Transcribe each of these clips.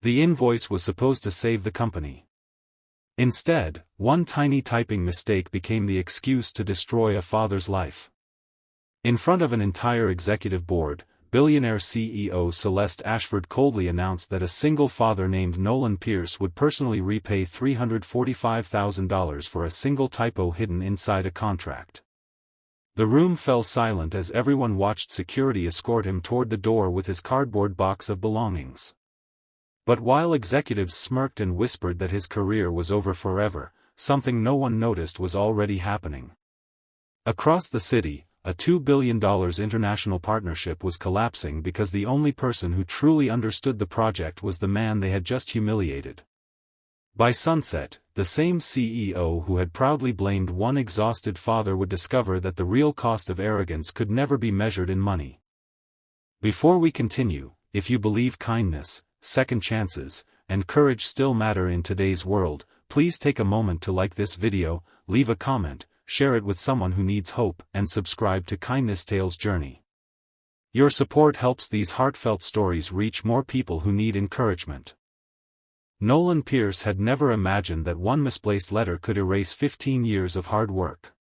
The invoice was supposed to save the company. Instead, one tiny typing mistake became the excuse to destroy a father's life. In front of an entire executive board, billionaire CEO Celeste Ashford coldly announced that a single father named Nolan Pierce would personally repay $345,000 for a single typo hidden inside a contract. The room fell silent as everyone watched security escort him toward the door with his cardboard box of belongings. But while executives smirked and whispered that his career was over forever, something no one noticed was already happening. Across the city, a $2 billion international partnership was collapsing because the only person who truly understood the project was the man they had just humiliated. By sunset, the same CEO who had proudly blamed one exhausted father would discover that the real cost of arrogance could never be measured in money. Before we continue, if you believe kindness, second chances, and courage still matter in today's world, please take a moment to like this video, leave a comment, share it with someone who needs hope, and subscribe to Kindness Tales Journey. Your support helps these heartfelt stories reach more people who need encouragement. Nolan Pierce had never imagined that one misplaced letter could erase 15 years of hard work.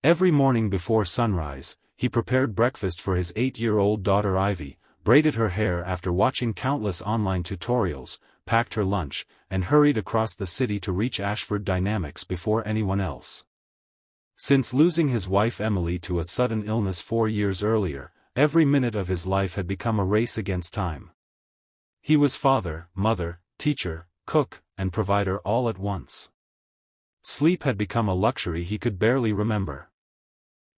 Every morning before sunrise, he prepared breakfast for his 8-year-old daughter Ivy, braided her hair after watching countless online tutorials, packed her lunch, and hurried across the city to reach Ashford Dynamics before anyone else. Since losing his wife Emily to a sudden illness 4 years earlier, every minute of his life had become a race against time. He was father, mother, teacher, cook, and provider all at once. Sleep had become a luxury he could barely remember.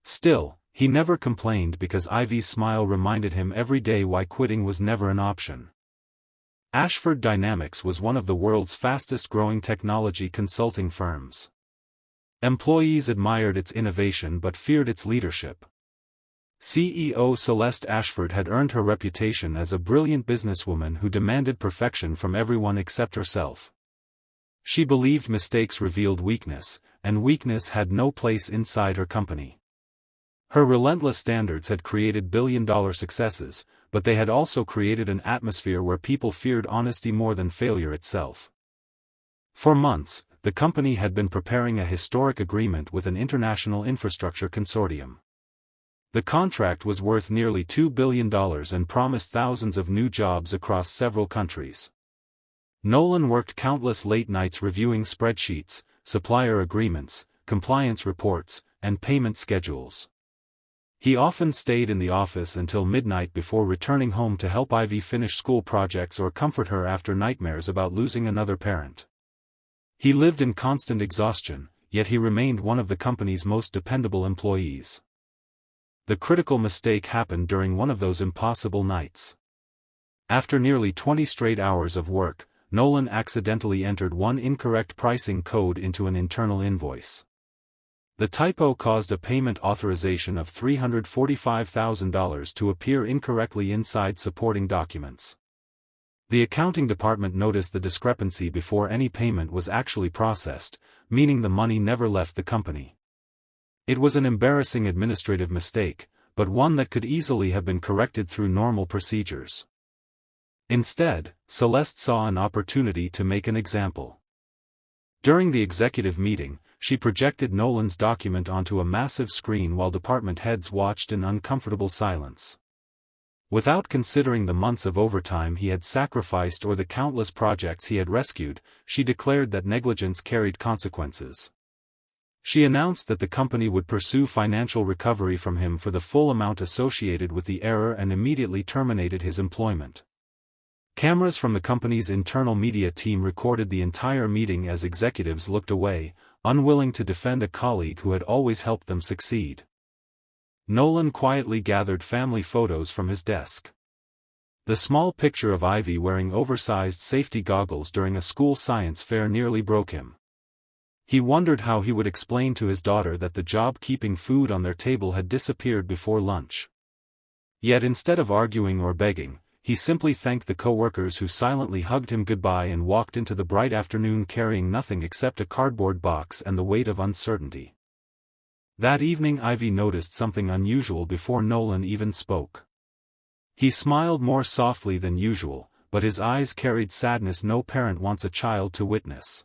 Still, he never complained because Ivy's smile reminded him every day why quitting was never an option. Ashford Dynamics was one of the world's fastest-growing technology consulting firms. Employees admired its innovation but feared its leadership. CEO Celeste Ashford had earned her reputation as a brilliant businesswoman who demanded perfection from everyone except herself. She believed mistakes revealed weakness, and weakness had no place inside her company. Her relentless standards had created billion-dollar successes, but they had also created an atmosphere where people feared honesty more than failure itself. For months, the company had been preparing a historic agreement with an international infrastructure consortium. The contract was worth nearly $2 billion and promised thousands of new jobs across several countries. Nolan worked countless late nights reviewing spreadsheets, supplier agreements, compliance reports, and payment schedules. He often stayed in the office until midnight before returning home to help Ivy finish school projects or comfort her after nightmares about losing another parent. He lived in constant exhaustion, yet he remained one of the company's most dependable employees. The critical mistake happened during one of those impossible nights. After nearly 20 straight hours of work, Nolan accidentally entered one incorrect pricing code into an internal invoice. The typo caused a payment authorization of $345,000 to appear incorrectly inside supporting documents. The accounting department noticed the discrepancy before any payment was actually processed, meaning the money never left the company. It was an embarrassing administrative mistake, but one that could easily have been corrected through normal procedures. Instead, Celeste saw an opportunity to make an example. During the executive meeting, she projected Nolan's document onto a massive screen while department heads watched in uncomfortable silence. Without considering the months of overtime he had sacrificed or the countless projects he had rescued, she declared that negligence carried consequences. She announced that the company would pursue financial recovery from him for the full amount associated with the error and immediately terminated his employment. Cameras from the company's internal media team recorded the entire meeting as executives looked away, unwilling to defend a colleague who had always helped them succeed. Nolan quietly gathered family photos from his desk. The small picture of Ivy wearing oversized safety goggles during a school science fair nearly broke him. He wondered how he would explain to his daughter that the job keeping food on their table had disappeared before lunch. Yet instead of arguing or begging, he simply thanked the co-workers who silently hugged him goodbye and walked into the bright afternoon carrying nothing except a cardboard box and the weight of uncertainty. That evening Ivy noticed something unusual before Nolan even spoke. He smiled more softly than usual, but his eyes carried sadness no parent wants a child to witness.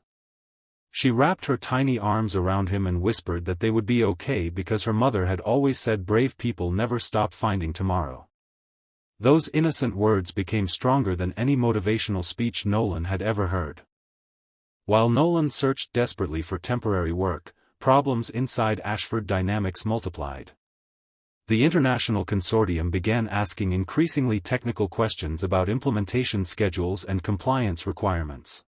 She wrapped her tiny arms around him and whispered that they would be okay because her mother had always said brave people never stop finding tomorrow. Those innocent words became stronger than any motivational speech Nolan had ever heard. While Nolan searched desperately for temporary work, problems inside Ashford Dynamics multiplied. The international consortium began asking increasingly technical questions about implementation schedules and compliance requirements.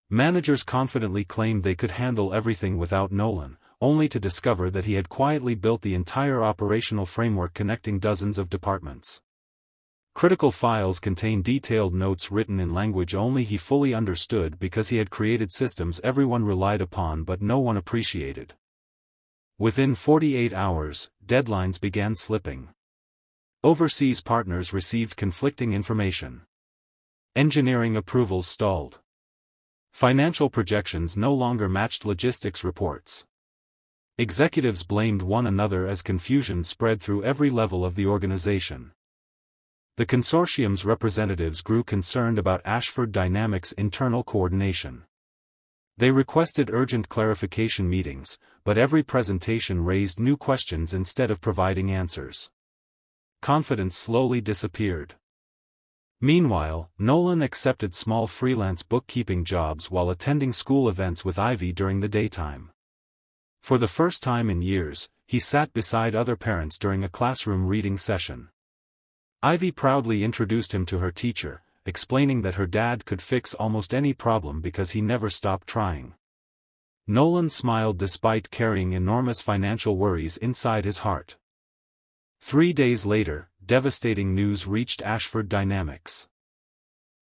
Managers confidently claimed they could handle everything without Nolan, only to discover that he had quietly built the entire operational framework connecting dozens of departments. Critical files contained detailed notes written in language only he fully understood because he had created systems everyone relied upon but no one appreciated. Within 48 hours, deadlines began slipping. Overseas partners received conflicting information. Engineering approvals stalled. Financial projections no longer matched logistics reports. Executives blamed one another as confusion spread through every level of the organization. The consortium's representatives grew concerned about Ashford Dynamics' internal coordination. They requested urgent clarification meetings, but every presentation raised new questions instead of providing answers. Confidence slowly disappeared. Meanwhile, Nolan accepted small freelance bookkeeping jobs while attending school events with Ivy during the daytime. For the first time in years, he sat beside other parents during a classroom reading session. Ivy proudly introduced him to her teacher, explaining that her dad could fix almost any problem because he never stopped trying. Nolan smiled despite carrying enormous financial worries inside his heart. 3 days later, devastating news reached Ashford Dynamics.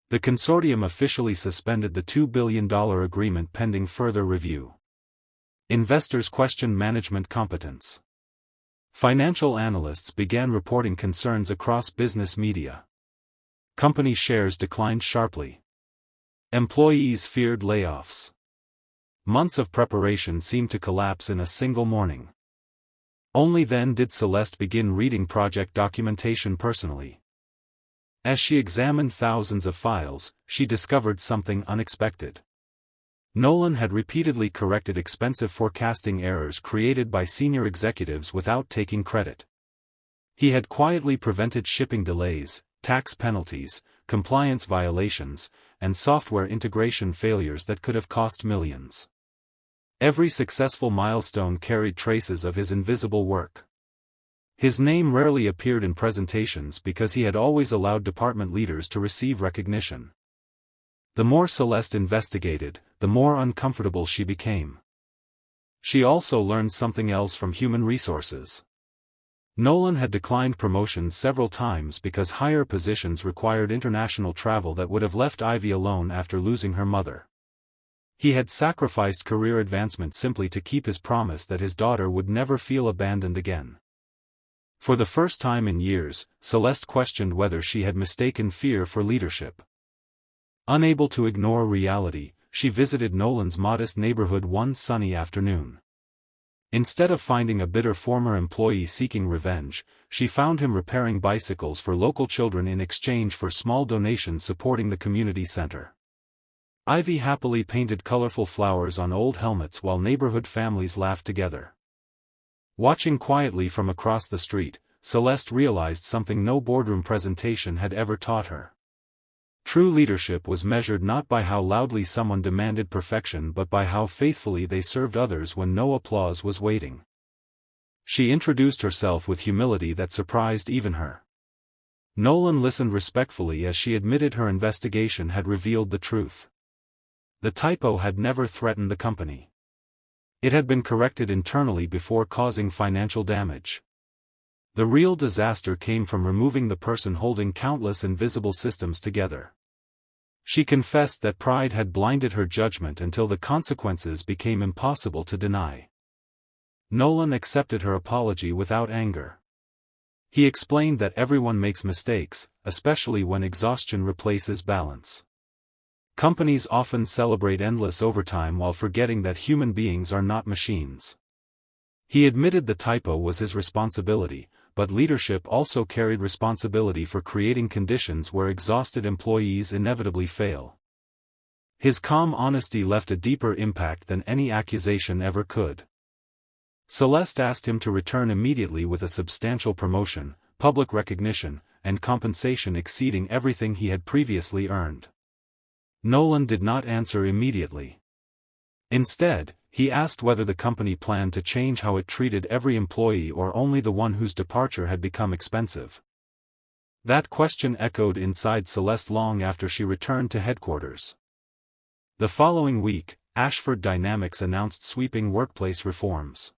The consortium officially suspended the $2 billion agreement pending further review. Investors questioned management competence. Financial analysts began reporting concerns across business media. Company shares declined sharply. Employees feared layoffs. Months of preparation seemed to collapse in a single morning. Only then did Celeste begin reading project documentation personally. As she examined thousands of files, she discovered something unexpected. Nolan had repeatedly corrected expensive forecasting errors created by senior executives without taking credit. He had quietly prevented shipping delays, tax penalties, compliance violations, and software integration failures that could have cost millions. Every successful milestone carried traces of his invisible work. His name rarely appeared in presentations because he had always allowed department leaders to receive recognition. The more Celeste investigated, the more uncomfortable she became. She also learned something else from human resources. Nolan had declined promotions several times because higher positions required international travel that would have left Ivy alone after losing her mother. He had sacrificed career advancement simply to keep his promise that his daughter would never feel abandoned again. For the first time in years, Celeste questioned whether she had mistaken fear for leadership. Unable to ignore reality, she visited Nolan's modest neighborhood one sunny afternoon. Instead of finding a bitter former employee seeking revenge, she found him repairing bicycles for local children in exchange for small donations supporting the community center. Ivy happily painted colorful flowers on old helmets while neighborhood families laughed together. Watching quietly from across the street, Celeste realized something no boardroom presentation had ever taught her. True leadership was measured not by how loudly someone demanded perfection but by how faithfully they served others when no applause was waiting. She introduced herself with humility that surprised even her. Nolan listened respectfully as she admitted her investigation had revealed the truth. The typo had never threatened the company. It had been corrected internally before causing financial damage. The real disaster came from removing the person holding countless invisible systems together. She confessed that pride had blinded her judgment until the consequences became impossible to deny. Nolan accepted her apology without anger. He explained that everyone makes mistakes, especially when exhaustion replaces balance. Companies often celebrate endless overtime while forgetting that human beings are not machines. He admitted the typo was his responsibility, but leadership also carried responsibility for creating conditions where exhausted employees inevitably fail. His calm honesty left a deeper impact than any accusation ever could. Celeste asked him to return immediately with a substantial promotion, public recognition, and compensation exceeding everything he had previously earned. Nolan did not answer immediately. Instead, he asked whether the company planned to change how it treated every employee or only the one whose departure had become expensive. That question echoed inside Celeste long after she returned to headquarters. The following week, Ashford Dynamics announced sweeping workplace reforms.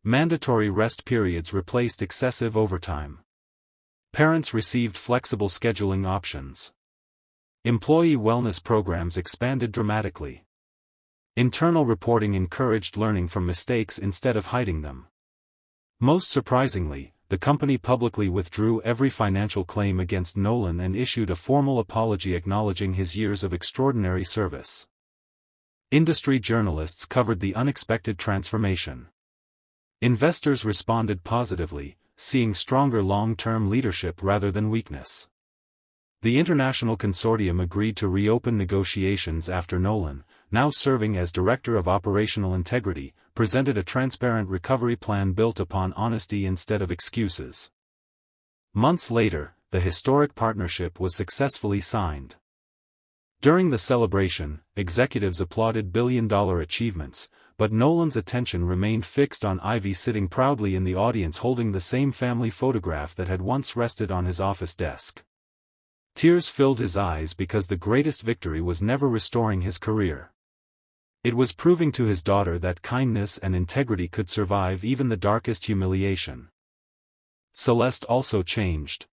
Mandatory rest periods replaced excessive overtime. Parents received flexible scheduling options. Employee wellness programs expanded dramatically. Internal reporting encouraged learning from mistakes instead of hiding them. Most surprisingly, the company publicly withdrew every financial claim against Nolan and issued a formal apology acknowledging his years of extraordinary service. Industry journalists covered the unexpected transformation. Investors responded positively, seeing stronger long-term leadership rather than weakness. The international consortium agreed to reopen negotiations after Nolan, now serving as Director of Operational Integrity, presented a transparent recovery plan built upon honesty instead of excuses. Months later, the historic partnership was successfully signed. During the celebration, executives applauded billion-dollar achievements, but Nolan's attention remained fixed on Ivy sitting proudly in the audience holding the same family photograph that had once rested on his office desk. Tears filled his eyes because the greatest victory was never restoring his career. It was proving to his daughter that kindness and integrity could survive even the darkest humiliation. Celeste also changed.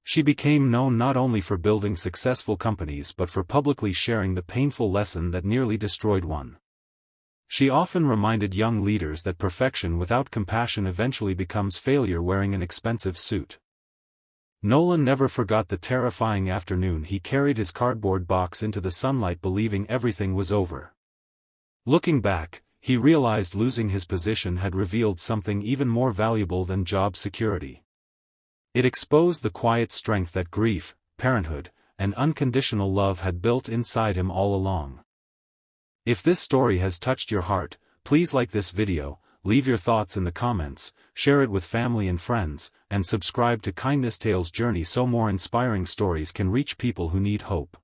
She became known not only for building successful companies but for publicly sharing the painful lesson that nearly destroyed one. She often reminded young leaders that perfection without compassion eventually becomes failure wearing an expensive suit. Nolan never forgot the terrifying afternoon he carried his cardboard box into the sunlight believing everything was over. Looking back, he realized losing his position had revealed something even more valuable than job security. It exposed the quiet strength that grief, parenthood, and unconditional love had built inside him all along. If this story has touched your heart, please like this video, leave your thoughts in the comments, share it with family and friends, and subscribe to Kindness Tales Journey so more inspiring stories can reach people who need hope.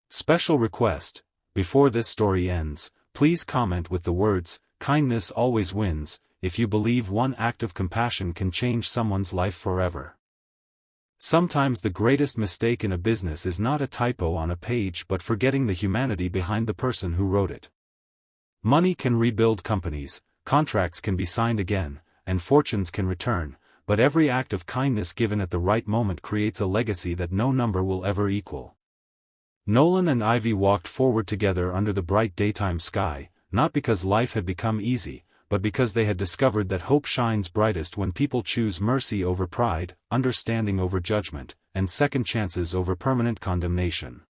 Special request: before this story ends, please comment with the words, "Kindness always wins," if you believe one act of compassion can change someone's life forever. Sometimes the greatest mistake in a business is not a typo on a page but forgetting the humanity behind the person who wrote it. Money can rebuild companies, contracts can be signed again, and fortunes can return, but every act of kindness given at the right moment creates a legacy that no number will ever equal. Nolan and Ivy walked forward together under the bright daytime sky, not because life had become easy, but because they had discovered that hope shines brightest when people choose mercy over pride, understanding over judgment, and second chances over permanent condemnation.